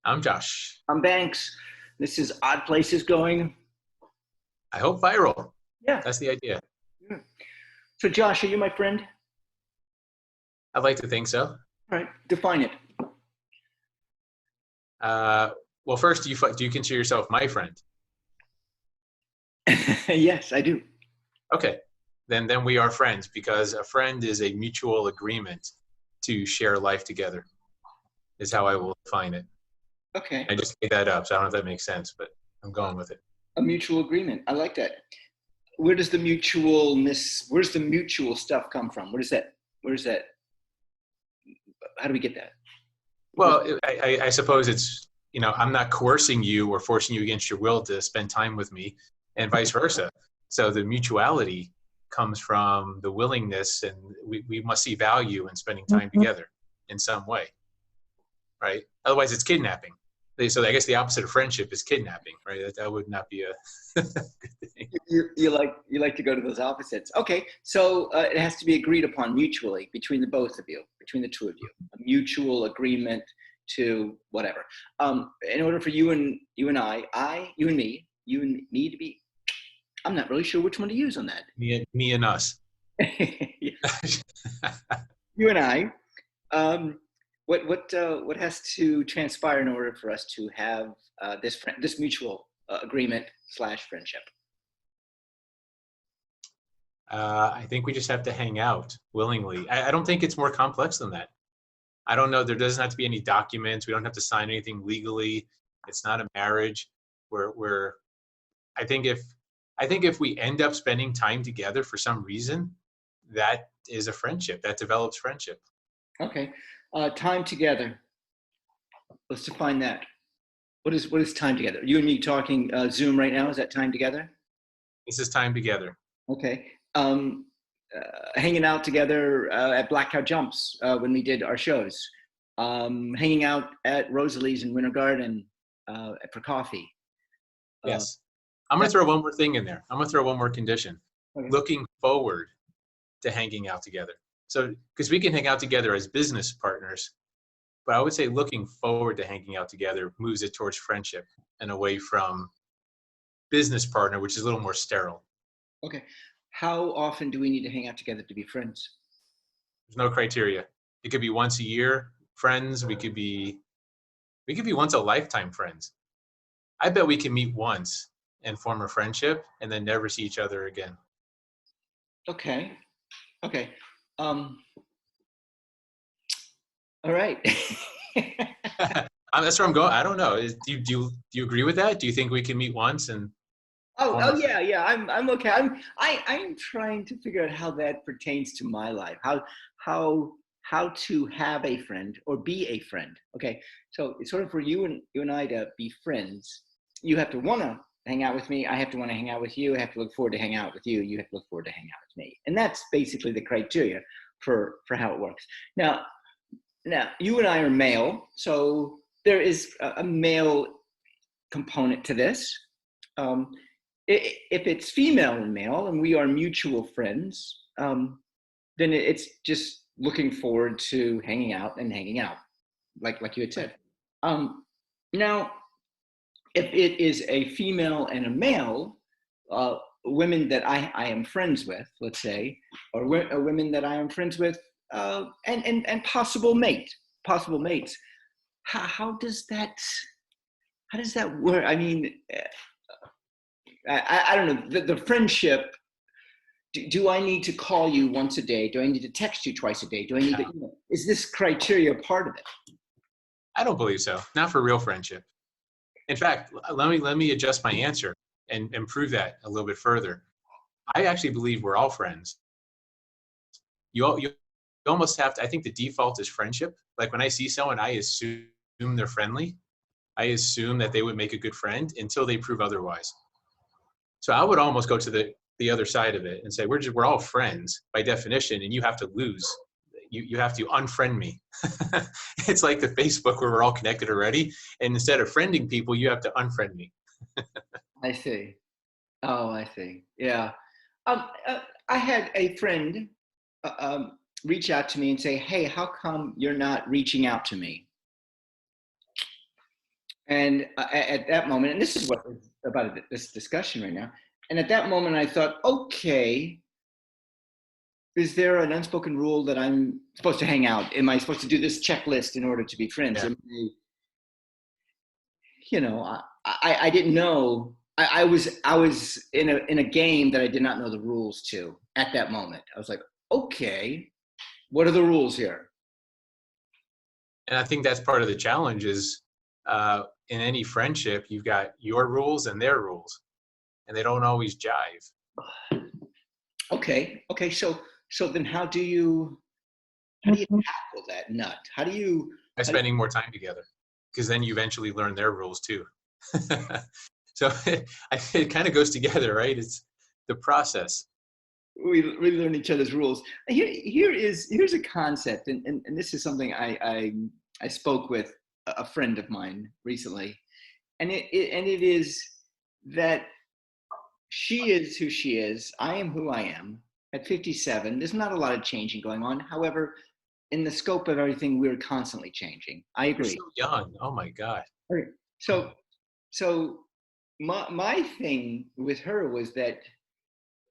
I'm Josh. I'm Banks. This is Odd Places Going. I hope viral. Yeah. That's the idea. Yeah. So, Josh, are you my friend? I'd like to think so. All right. Define it. Uh, well, first, do you consider yourself my friend? Yes, I do. Okay, then we are friends because a friend is a mutual agreement to share life together. Is how I will define it. Okay. I just made that up, so I don't know if that makes sense, but I'm going with it. A mutual agreement. I like that. Where's the mutual stuff come from? Where's that? How do we get that? Well, I suppose it's, I'm not coercing you or forcing you against your will to spend time with me, and vice versa. So the mutuality comes from the willingness, and we must see value in spending time together in some way, right? Otherwise, it's kidnapping. So I guess the opposite of friendship is kidnapping, right? That would not be a good thing. You like to go to those opposites. Okay, so it has to be agreed upon mutually between the both of you, between the two of you, a mutual agreement to whatever. In order for you and me to be, I'm not really sure which one to use on that. Me and us. You and I. What has to transpire in order for us to have this mutual agreement / friendship? I think we just have to hang out willingly. I don't think it's more complex than that. I don't know. There doesn't have to be any documents. We don't have to sign anything legally. It's not a marriage. I think if we end up spending time together for some reason, that is a friendship. That develops friendship. Okay. Time together. Let's define that. What is time together? You and me talking Zoom right now. Is that time together? This is time together. Okay. Hanging out together at Black Cow Jumps when we did our shows. Hanging out at Rosalie's in Winter Garden for coffee. Yes. I'm going to throw one more thing in there. I'm going to throw one more condition. Okay. Looking forward to hanging out together. So, because we can hang out together as business partners, but I would say looking forward to hanging out together moves it towards friendship and away from business partner, which is a little more sterile. Okay. How often do we need to hang out together to be friends? There's no criteria. It could be once a year friends. We could be once a lifetime friends. I bet we can meet once and form a friendship and then never see each other again. Okay. All right. That's where I'm going. I don't know. Do you agree with that? Do you think we can meet once and? Oh yeah. I'm okay. I'm trying to figure out how that pertains to my life. How to have a friend or be a friend. Okay. So it's sort of for you and I to be friends. You have to want to hang out with me. I have to want to hang out with you. I have to look forward to hang out with you. You have to look forward to hang out with me. And that's basically the criteria for how it works. Now, you and I are male, so there is a male component to this. If it's female and male, and we are mutual friends, then it's just looking forward to hanging out, like you had said. Now, if it is a female and a male, women that I am friends with, let's say, or women that I am friends with, and possible mates. How does that work? I mean, I don't know. The friendship. Do I need to call you once a day? Do I need to text you twice a day? Do I need to? Is this criteria part of it? I don't believe so. Not for real friendship. In fact, let me adjust my answer and prove that a little bit further. I actually believe we're all friends. You almost have to. I think the default is friendship. Like when I see someone, I assume they're friendly. I assume that they would make a good friend until they prove otherwise. So I would almost go to the other side of it and say we're all friends by definition, and you have to lose. You have to unfriend me. It's like the Facebook where we're all connected already, and instead of friending people, you have to unfriend me. I see. Oh, I see. Yeah. I had a friend reach out to me and say, "Hey, how come you're not reaching out to me?" And at that moment, and this is what is about this discussion right now. And at that moment, I thought, okay, is there an unspoken rule that I'm supposed to hang out? Am I supposed to do this checklist in order to be friends? Yeah. I didn't know. I was in a game that I did not know the rules to at that moment. I was like, okay, what are the rules here? And I think that's part of the challenge is in any friendship, you've got your rules and their rules, and they don't always jive. Okay. So then, how do you tackle that nut? How do you? By How do spending more time together, because then you eventually learn their rules too. So it kind of goes together, right? It's the process. we learn each other's rules? Here's a concept, and this is something I spoke with a friend of mine recently, and it is that she is who she is. I am who I am. At 57, there's not a lot of changing going on. However, in the scope of everything, we're constantly changing. I You're agree. so young. Oh my God. Okay. So my thing with her was that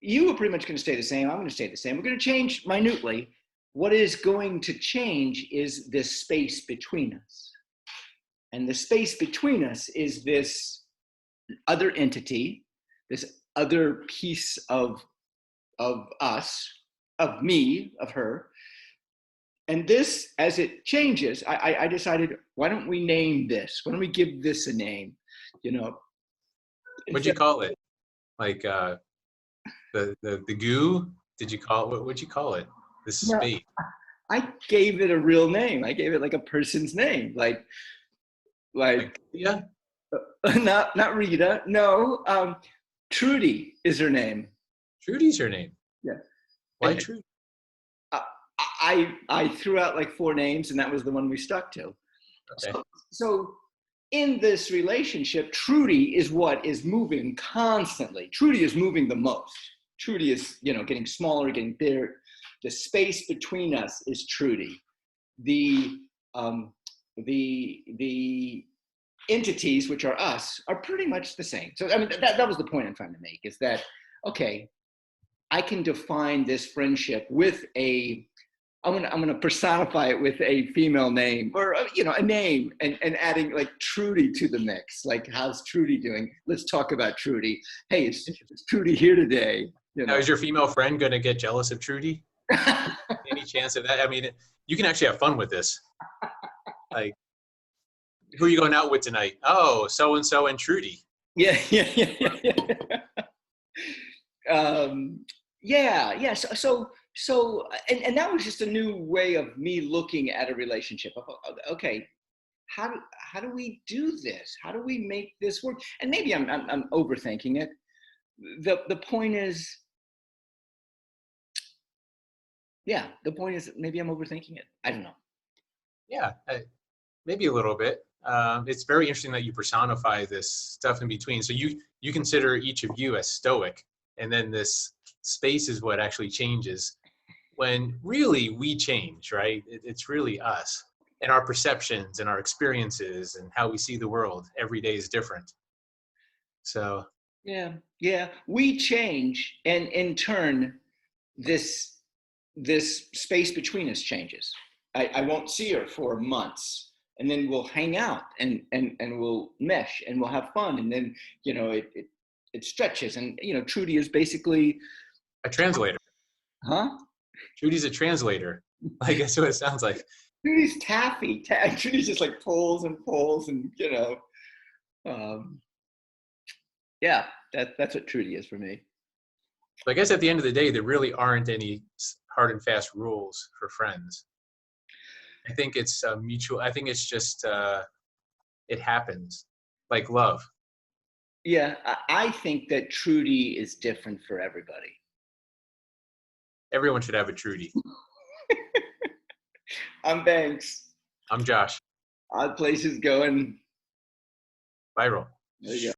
you were pretty much going to stay the same. I'm going to stay the same. We're going to change minutely. What is going to change is this space between us. And the space between us is this other entity, this other piece of us, of me, of her. And this, as it changes, I decided, why don't we name this? Why don't we give this a name? You know, What'd you instead, call it? Like the goo? Did you call it? What'd you call it? The no, space. I gave it a real name. I gave it like a person's name, like Like yeah, not Rita. No, Trudy is her name. Trudy's her name. Yeah, Why and Trudy? I I threw out like four names, and that was the one we stuck to. Okay. So in this relationship, Trudy is what is moving constantly. Trudy is moving the most. Trudy is, getting smaller, getting bigger. The space between us is Trudy. The um, the entities, which are us, are pretty much the same. So I mean, that was the point I'm trying to make. Is that okay? I can define this friendship with a I'm gonna personify it with a female name or a name and adding like Trudy to the mix. Like, how's Trudy doing? Let's talk about Trudy. Hey, is Trudy here today? You Now, know. is your female friend going to get jealous of Trudy? Any chance of that? I mean, you can actually have fun with this. Like, who are you going out with tonight? Oh, so and so and Trudy. Yeah. um, yeah. So, and that was just a new way of me looking at a relationship. Okay, how do we do this? How do we make this work? And maybe I'm overthinking it. The point is, yeah, the point is maybe I'm overthinking it. I don't know. Yeah, maybe a little bit. It's very interesting that you personify this stuff in between. So you consider each of you as stoic, and then this space is what actually changes. When really we change, right? It's really us and our perceptions and our experiences and how we see the world. Every day is different. So Yeah. We change, and in turn, this this space between us changes. I won't see her for months, and then we'll hang out and we'll mesh and we'll have fun, and then it stretches, and Trudy is basically, a translator. huh? Trudy's a translator. Like that's what it sounds like. Trudy's taffy. Trudy's just like pulls and pulls, and um, yeah, that's what Trudy is for me. So I guess at the end of the day, there really aren't any hard and fast rules for friends. I think it's mutual. I think it's just it happens, like love. Yeah, I think that Trudy is different for everybody. Everyone should have a Trudy. I'm Banks. I'm Josh. Odd places going. Viral. There you go.